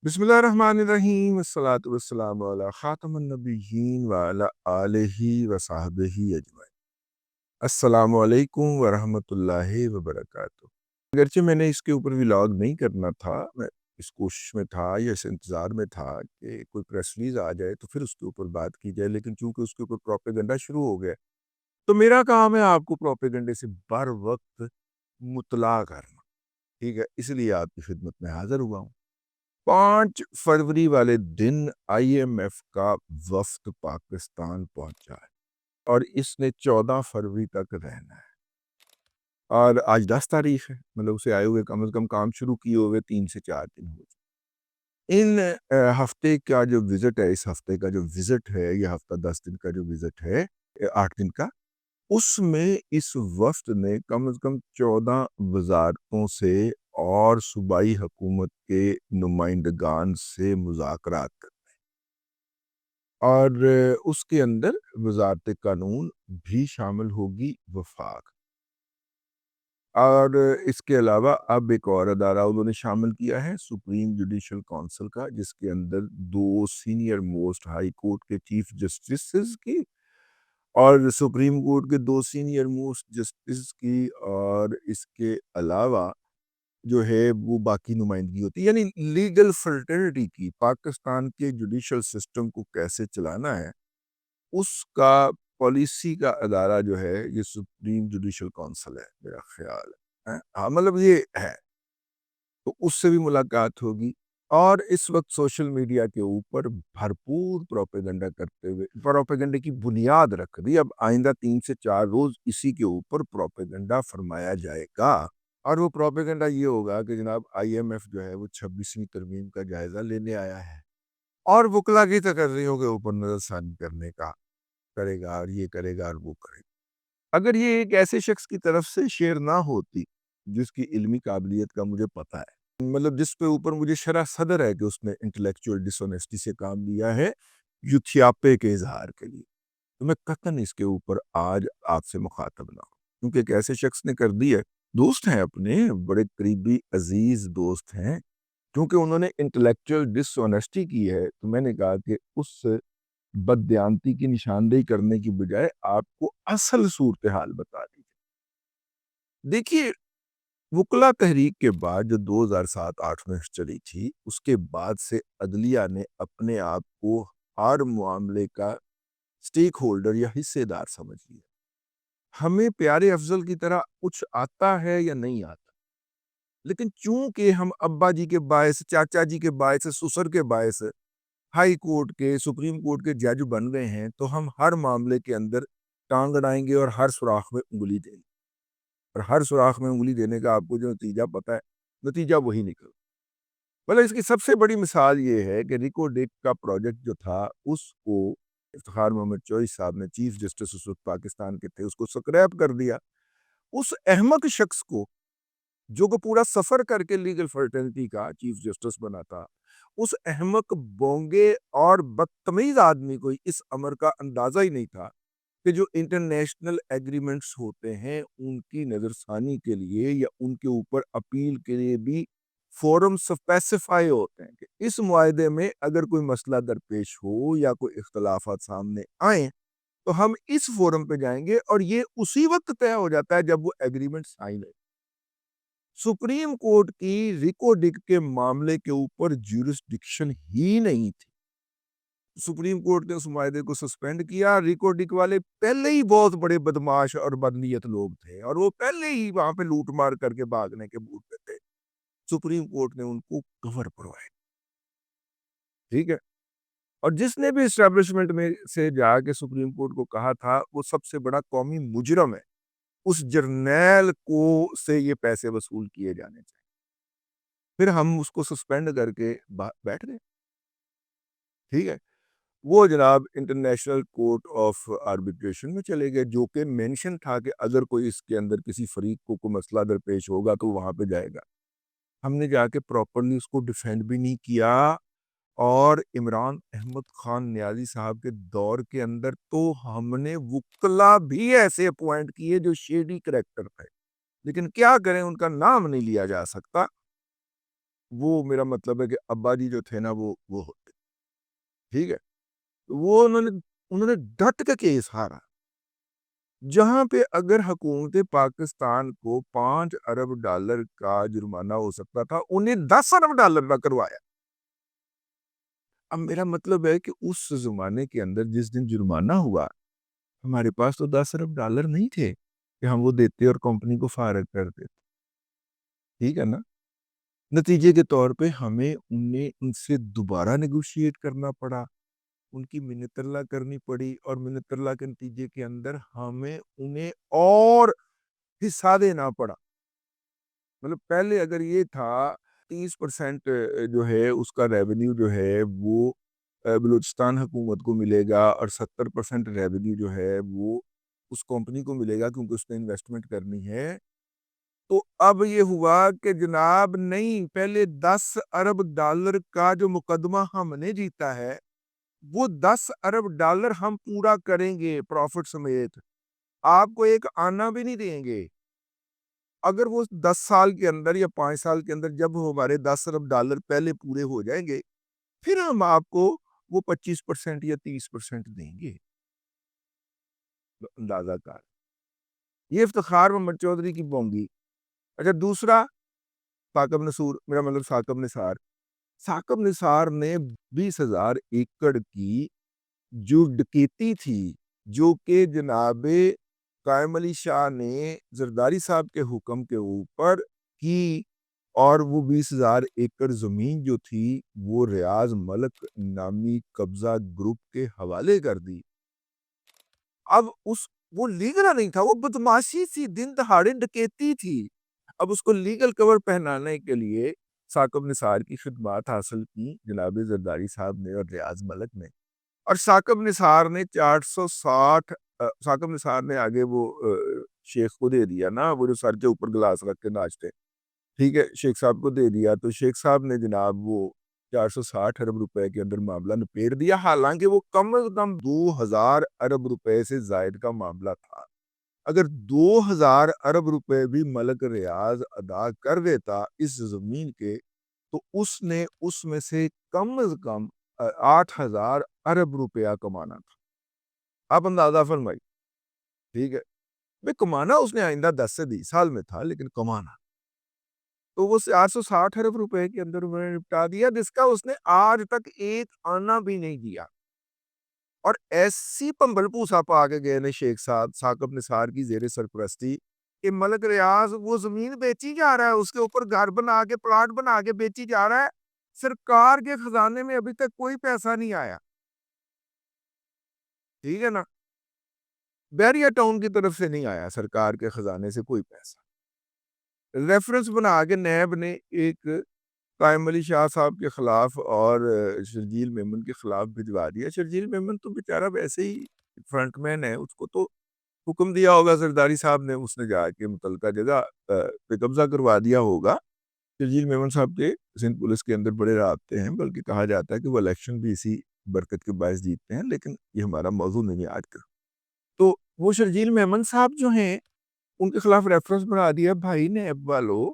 بسم اللہ الرحمن الرحیم والصلاة والسلام علی خاتم النبیین وعلی آلہ وصحبہ اجمعین۔ السلام علیکم ورحمۃ اللہ وبرکاتہ۔ اگرچہ میں نے اس کے اوپر ولاگ نہیں کرنا تھا، میں اس کوشش میں تھا یا اس انتظار میں تھا کہ کوئی پریس ریلیز آ جائے تو پھر اس کے اوپر بات کی جائے، لیکن چونکہ اس کے اوپر پروپیگنڈا شروع ہو گیا تو میرا کام ہے آپ کو پروپیگنڈے سے بر وقت مطلع کرنا، ٹھیک ہے؟ اس لیے آپ کی خدمت میں حاضر ہوا ہوں۔ 5 فروری والے دن آئی ایم ایف کا وفد پاکستان پہنچا ہے اور اس نے 14 فروری تک رہنا ہے، اور آج 10 تاریخ ہے، مطلب اسے آئے ہوئے کم از کم کام شروع کیے ہوئے 3 سے 4 دن ہو چکے۔ ان ہفتے کا جو وزٹ ہے، اس ہفتے کا جو وزٹ ہے، یہ ہفتہ 10 دن کا جو وزٹ ہے، 8 دن کا، اس میں اس وفد نے کم از کم 14 وزارتوں سے اور صوبائی حکومت کے نمائندگان سے مذاکرات کرنے، اور اس کے اندر وزارت قانون بھی شامل ہوگی، وفاق، اور اس کے علاوہ اب ایک اور ادارہ انہوں نے شامل کیا ہے، سپریم جوڈیشل کونسل کا، جس کے اندر 2 سینئر موسٹ ہائی کورٹ کے چیف جسٹسز کی اور سپریم کورٹ کے 2 سینئر موسٹ جسٹس کی، اور اس کے علاوہ جو ہے وہ باقی نمائندگی ہوتی ہے، یعنی لیگل فلٹرٹی کی، پاکستان کے جوڈیشل سسٹم کو کیسے چلانا ہے اس کا پالیسی کا ادارہ جو ہے یہ سپریم جوڈیشل کونسل ہے، میرا خیال ہے۔ ہاں، مطلب یہ ہے، تو اس سے بھی ملاقات ہوگی، اور اس وقت سوشل میڈیا کے اوپر بھرپور پروپیگنڈا کرتے ہوئے، پروپیگنڈے کی بنیاد رکھ دی، اب آئندہ 3 سے 4 روز اسی کے اوپر پروپیگنڈا فرمایا جائے گا، اور وہ پروپیگنڈا یہ ہوگا کہ جناب آئی ایم ایف جو ہے وہ 26ویں ترمیم کا جائزہ لینے آیا ہے اور وکلا کی تقرریوں کے اوپر نظر ثانی کرنے کا کرے گا، اور یہ کرے گا اور وہ کرے گا۔ اگر یہ ایک ایسے شخص کی طرف سے شیئر نہ ہوتی جس کی علمی قابلیت کا مجھے پتہ ہے، مطلب جس پہ اوپر مجھے شرح صدر ہے کہ اس نے انٹلیکچوئل ڈس آنیسٹی سے کام لیا ہے یوتھیاپے کے اظہار کے لیے، تو میں قطعاً اس کے اوپر آج آپ سے مخاطب نہ ہوں، کیونکہ ایک ایسے شخص نے کر دی ہے، دوست ہیں اپنے، بڑے قریبی عزیز دوست ہیں، کیونکہ انہوں نے انٹلیکچوئل ڈس آنیسٹی کی ہے، تو میں نے کہا کہ اس بددیانتی کی نشاندہی کرنے کی بجائے آپ کو اصل صورتحال بتا دی جائے۔ دیکھیے، وکلا تحریک کے بعد جو 2007-8 میں چلی تھی، اس کے بعد سے عدلیہ نے اپنے آپ کو ہر معاملے کا سٹیک ہولڈر یا حصے دار سمجھ لیا۔ ہمیں پیارے افضل کی طرح کچھ آتا ہے یا نہیں آتا، لیکن چونکہ ہم ابا جی کے باعث، چاچا جی کے باعث، سسر کے باعث ہائی کورٹ کے، سپریم کورٹ کے جج بن گئے ہیں، تو ہم ہر معاملے کے اندر ٹانگ اڑائیں گے اور ہر سوراخ میں انگلی دیں گے، اور ہر سوراخ میں انگلی دینے کا آپ کو جو نتیجہ پتہ ہے، نتیجہ وہی نکل۔ مطلب اس کی سب سے بڑی مثال یہ ہے کہ ریکو ڈیک کا پروجیکٹ جو تھا، اس کو افتخار محمد چوہی صاحب نے، چیف جسٹس اس وقت پاکستان کے تھے، اس کو سکریپ کر دیا۔ اس احمق شخص کو، جو کہ پورا سفر کر کے لیگل فرٹرنٹی کا چیف جسٹس بنا تھا، اس احمق، بونگے اور بدتمیز آدمی کو اس امر کا اندازہ ہی نہیں تھا کہ جو انٹرنیشنل ایگریمنٹس ہوتے ہیں ان کی نظر ثانی کے لیے یا ان کے اوپر اپیل کے لیے بھی فورم سپیسیفائی ہوتے ہیں، کہ اس معاہدے میں اگر کوئی مسئلہ درپیش ہو یا کوئی اختلافات سامنے آئیں تو ہم اس فورم پہ جائیں گے، اور یہ اسی وقت طے ہو جاتا ہے جب وہ ایگریمنٹ سائن ہے۔ سپریم کورٹ کی ریکو ڈک کے معاملے کے اوپر جیورسڈکشن ہی نہیں تھی۔ سپریم کورٹ نے اس معاہدے کو سسپینڈ کیا، ریکو ڈک والے پہلے ہی بہت بڑے بدماش اور بدنیت لوگ تھے، اور وہ پہلے ہی وہاں پہ لوٹ مار کر کے بھاگنے کے موڈ پہ تھے۔ سپریم کورٹ نے ان کو کور پرووائڈ، ٹھیک ہے، اور جس نے بھی اسٹیبلشمنٹ میں سے جا کے سپریم کورٹ کو کہا تھا وہ سب سے بڑا قومی مجرم ہے، اس جرنیل کو سے یہ پیسے وصول کیے جانے چاہیے، پھر ہم اس کو سسپینڈ کر کے بیٹھ گئے، ٹھیک ہے۔ وہ جناب انٹرنیشنل کورٹ آف آربیٹریشن میں چلے گئے، جو کہ مینشن تھا کہ اگر کوئی اس کے اندر کسی فریق کو کوئی مسئلہ درپیش ہوگا تو وہاں پہ جائے گا۔ ہم نے جا کے پراپرلی اس کو ڈیفینڈ بھی نہیں کیا، اور عمران احمد خان نیازی صاحب کے دور کے اندر تو ہم نے وکلا بھی ایسے اپوائنٹ کیے جو شیڈی کریکٹر تھے، لیکن کیا کریں، ان کا نام نہیں لیا جا سکتا، وہ میرا مطلب ہے کہ ابا جی جو تھے نا وہ ہوتے، ٹھیک ہے، وہ انہوں نے ڈٹ کے کیس ہارا، جہاں پہ اگر حکومت پاکستان کو $5 ارب کا جرمانہ ہو سکتا تھا، انہیں $10 ارب کا کروایا۔ اب میرا مطلب ہے کہ اس زمانے کے اندر جس دن جرمانہ ہوا، ہمارے پاس تو $10 ارب نہیں تھے کہ ہم وہ دیتے اور کمپنی کو فارغ کر دیتے، ٹھیک ہے نا؟ نتیجے کے طور پہ ہمیں ان سے دوبارہ نیگوشیٹ کرنا پڑا، ان کی منت اللہ کرنی پڑی، اور منت اللہ کے نتیجے کے اندر ہمیں انہیں اور حصہ دینا پڑا۔ مطلب پہلے اگر یہ تھا 30% جو ہے اس کا ریونیو جو ہے وہ بلوچستان حکومت کو ملے گا، اور 70% ریونیو جو ہے وہ اس کمپنی کو ملے گا کیونکہ اس نے انویسٹمنٹ کرنی ہے، تو اب یہ ہوا کہ جناب نہیں، پہلے $10 ارب کا جو مقدمہ ہم نے جیتا ہے وہ $10 ارب ہم پورا کریں گے پروفٹ سمیت، آپ کو ایک آنا بھی نہیں دیں گے۔ اگر وہ 10 سال کے اندر یا 5 سال کے اندر جب ہمارے $10 ارب پہلے پورے ہو جائیں گے، پھر ہم آپ کو وہ 25% یا 30% دیں گے۔ اندازہ کار، یہ افتخار محمد چودھری کی بونگی۔ اچھا دوسرا، ثاقب نصور، میرا مطلب ثاقب نثار نے 20,000 ایکڑ کی جو ڈکیتی تھی، جو کہ جناب قائم علی شاہ نے زرداری صاحب کے حکم کے اوپر کی، اور وہ 20,000 ایکڑ زمین جو تھی وہ ریاض ملک نامی قبضہ گروپ کے حوالے کر دی۔ اب وہ لیگل نہیں تھا، وہ بدماشی سی دن دہاڑے ڈکیتی تھی۔ اب اس کو لیگل کور پہنانے کے لیے ثاقب نثار کی خدمات حاصل کی جناب زرداری صاحب نے اور ریاض ملک نے، اور ثاقب نثار نے 460 ثاقب نثار نے آگے وہ شیخ کو دے دیا نا، وہ جو سر کے اوپر گلاس رکھ کے ناچتے، ٹھیک ہے، شیخ صاحب کو دے دیا، تو شیخ صاحب نے جناب وہ 460 ارب روپے کے اندر معاملہ نپیڑ دیا، حالانکہ وہ کم از کم 2,000 ارب روپے سے زائد کا معاملہ تھا۔ اگر 2,000 ارب روپے بھی ملک ریاض ادا کر دیتا اس زمین کے، تو اس نے اس میں سے کم از کم 8,000 ارب روپیہ کمانا تھا۔ آپ اندازہ فرمائی، ٹھیک ہے، بے کمانا اس نے آئندہ 10 سے 20 سال میں تھا، لیکن کمانا تو وہ 860 ارب روپے کے اندر انہوں نے نپٹا دیا، جس کا اس نے آج تک ایک آنا بھی نہیں دیا۔ اور ایسی پمبل پوسا پا کے گئے نے شیخ صاحب ثاقب نثار کی زیر سرپرستی کہ ملک ریاض وہ زمین بیچی جا رہا ہے، اس کے اوپر گھر بنا کے پلاٹ بنا کے بیچی جا رہا ہے، سرکار کے خزانے میں ابھی تک کوئی پیسہ نہیں آیا، ٹھیک ہے نا، بیریا ٹاؤن کی طرف سے نہیں آیا سرکار کے خزانے سے کوئی پیسہ۔ ریفرنس بنا کے نیب نے ایک قائم علی شاہ صاحب کے خلاف اور شرجیل میمن کے خلاف بھجوا دیا۔ شرجیل میمن تو بیچارہ ویسے ہی فرنٹ مین ہے، اس کو تو حکم دیا ہوگا زرداری صاحب نے، اس نے جا کے متعلقہ جگہ پہ قبضہ کروا دیا ہوگا۔ شرجیل میمن صاحب کے سندھ پولیس کے اندر بڑے رابطے ہیں، بلکہ کہا جاتا ہے کہ وہ الیکشن بھی اسی برکت کے باعث جیتتے ہیں، لیکن یہ ہمارا موضوع نہیں ہے آج کا۔ تو وہ شرجیل میمن صاحب جو ہیں، ان کے خلاف ریفرنس بنا دیا۔ بھائی نیب والو،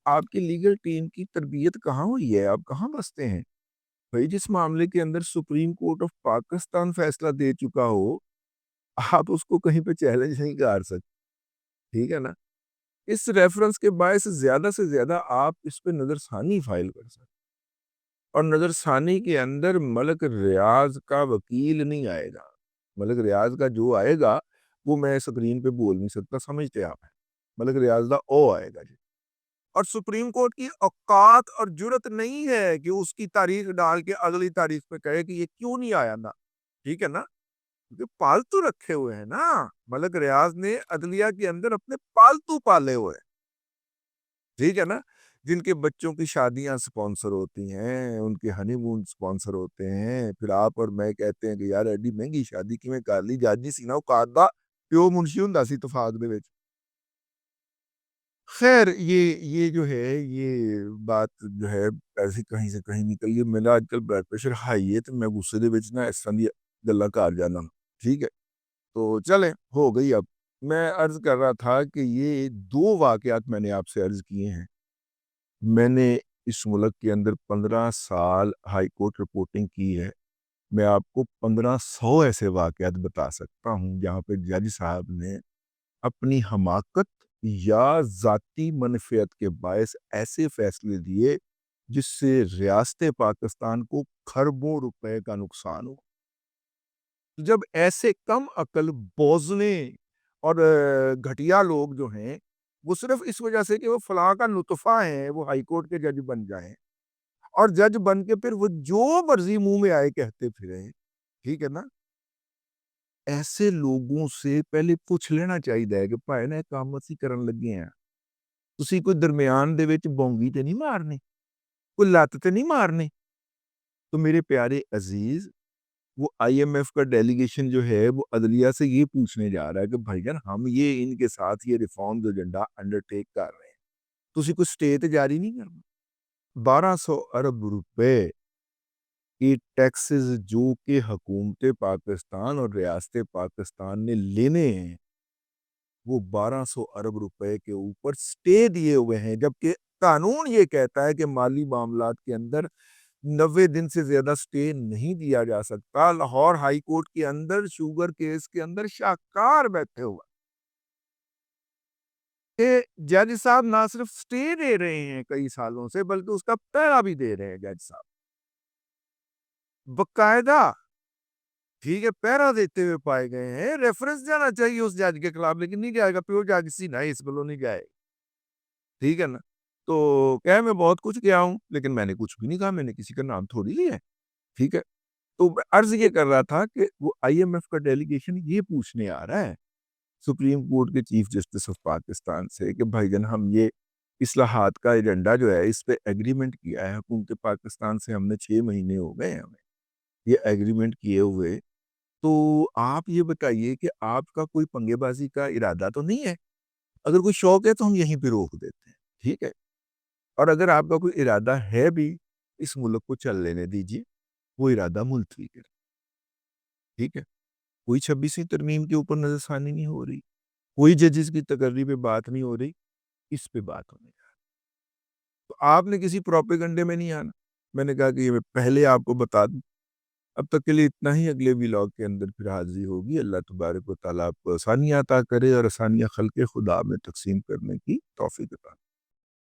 آپ کی لیگل ٹیم کی تربیت کہاں ہوئی ہے؟ آپ کہاں بستے ہیں؟ بھائی جس معاملے کے اندر سپریم کورٹ آف پاکستان فیصلہ دے چکا ہو، آپ اس کو کہیں پہ چیلنج نہیں کر سکتے، ٹھیک ہے نا۔ اس ریفرنس کے باعث زیادہ سے زیادہ آپ اس پہ نظر ثانی فائل کر سکتے، اور نظر ثانی کے اندر ملک ریاض کا وکیل نہیں آئے گا۔ ملک ریاض کا جو آئے گا وہ میں سکرین پہ بول نہیں سکتا، سمجھتے آپ ہیں، ملک ریاض دا او آئے گا جی۔ اور سپریم کورٹ کی اوقات اور جرت نہیں ہے کہ اس کی تاریخ ڈال کے اگلی تاریخ پہ کہے کہ یہ کیوں نہیں آیا نا، ٹھیک ہے نا، کیونکہ پالتو رکھے ہوئے ہیں نا، ملک ریاض نے عدلیہ کے اندر اپنے پالتو پالے ہوئے ہیں، ٹھیک ہے نا، جن کے بچوں کی شادیاں سپانسر ہوتی ہیں، ان کے ہنی مون سپانسر ہوتے ہیں، پھر آپ اور میں کہتے ہیں کہ یار ایڈی مہنگی شادی کیویں کر لی، جاجی سی نا اوقات دا پیو منشی ہوندا سی اتفاق دے وچ۔ خیر یہ جو ہے یہ بات جو ہے ایسی کہیں سے کہیں نکل گئی۔ میرا آج کل بلڈ پریشر ہائی ہے، تو میں غصے دے وچ نا اس طرح دی گلاں کر جانا، ٹھیک ہے، تو چلیں ہو گئی۔ اب میں عرض کر رہا تھا کہ یہ 2 واقعات میں نے آپ سے عرض کیے ہیں۔ میں نے اس ملک کے اندر 15 سال ہائی کورٹ رپورٹنگ کی ہے، میں آپ کو 1500 ایسے واقعات بتا سکتا ہوں جہاں پہ جج صاحب نے اپنی حماقت یا ذاتی منفعت کے باعث ایسے فیصلے دیے جس سے ریاست پاکستان کو کھربوں روپے کا نقصان ہو۔ جب ایسے کم عقل بوزنے اور گھٹیا لوگ جو ہیں وہ صرف اس وجہ سے کہ وہ فلاں کا نطفہ ہیں وہ ہائی کورٹ کے جج بن جائیں اور جج بن کے پھر وہ جو مرضی منہ میں آئے کہتے پھریں، ٹھیک ہے نا، ایسے لوگوں سے پہلے پوچھ لینا چاہیے کہ بھائی نے کام اسی کرن لگے ہیں، تسی کوئی درمیان دے وچ بونگی تے نہیں مارنی، کوئی لت تے نہیں مارنی۔ تو میرے پیارے عزیز، وہ آئی ایم ایف کا ڈیلیگیشن جو ہے وہ عدلیہ سے یہ پوچھنے جا رہا ہے کہ بھائی جان ہم یہ ان کے ساتھ یہ ریفارمز ایجنڈا انڈرٹیک کر رہے ہیں، تسی کوئی سٹے تے جاری نہیں کرنا۔ 1200 ارب روپے کی ٹیکسز جو کہ حکومت پاکستان اور ریاست پاکستان نے لینے ہیں، وہ 1200 ارب روپے کے اوپر سٹے دیے ہوئے ہیں، جبکہ قانون یہ کہتا ہے کہ مالی معاملات کے اندر 90 دن سے زیادہ سٹے نہیں دیا جا سکتا۔ لاہور ہائی کورٹ کے اندر شوگر کیس کے اندر شاہکار بیٹھے ہوا کہ جج صاحب نہ صرف سٹے دے رہے ہیں کئی سالوں سے بلکہ اس کا پہرا بھی دے رہے ہیں جج صاحب باقاعدہ، ٹھیک ہے، پہرا دیتے ہوئے پائے گئے ہیں۔ ریفرنس جانا چاہیے اس جج کے خلاف لیکن نہیں جائے گا، پیو جج سی نہ اس بلو نہیں جائے، ٹھیک ہے نا۔ تو کہہ میں بہت کچھ کیا ہوں لیکن میں نے کچھ بھی نہیں کہا، میں نے کسی کا نام تھوڑی لیا ہے، ٹھیک ہے۔ تو عرض یہ کر رہا تھا کہ وہ آئی ایم ایف کا ڈیلیگیشن یہ پوچھنے آ رہا ہے سپریم کورٹ کے چیف جسٹس آف پاکستان سے کہ بھائی جان ہم یہ اصلاحات کا ایجنڈا جو ہے اس پہ ایگریمنٹ کیا ہے حکومت پاکستان سے، ہم نے 6 مہینے ہو گئے ہیں ہمیں یہ ایگریمنٹ کیے ہوئے، تو آپ یہ بتائیے کہ آپ کا کوئی پنگے بازی کا ارادہ تو نہیں ہے؟ اگر کوئی شوق ہے تو ہم یہیں پہ روک دیتے ہیں، ٹھیک ہے، اور اگر آپ کا کوئی ارادہ ہے بھی اس ملک کو چل لینے دیجیے، وہ ارادہ ملتوی کریں، ٹھیک ہے۔ کوئی 26ویں ترمیم کے اوپر نظر ثانی نہیں ہو رہی، کوئی ججز کی تقرری پہ بات نہیں ہو رہی، اس پہ بات ہونے جا رہی۔ تو آپ نے کسی پروپیگنڈے میں نہیں آنا، میں نے کہا کہ یہ میں پہلے آپ کو بتا دوں۔ اب تک کے لیے اتنا ہی، اگلے ویلاگ کے اندر پھر حاضری ہوگی۔ اللہ تبارک و تعالیٰ آپ کو آسانیاں عطا کرے اور آسانیاں خلق خدا میں تقسیم کرنے کی توفیق عطا کرے۔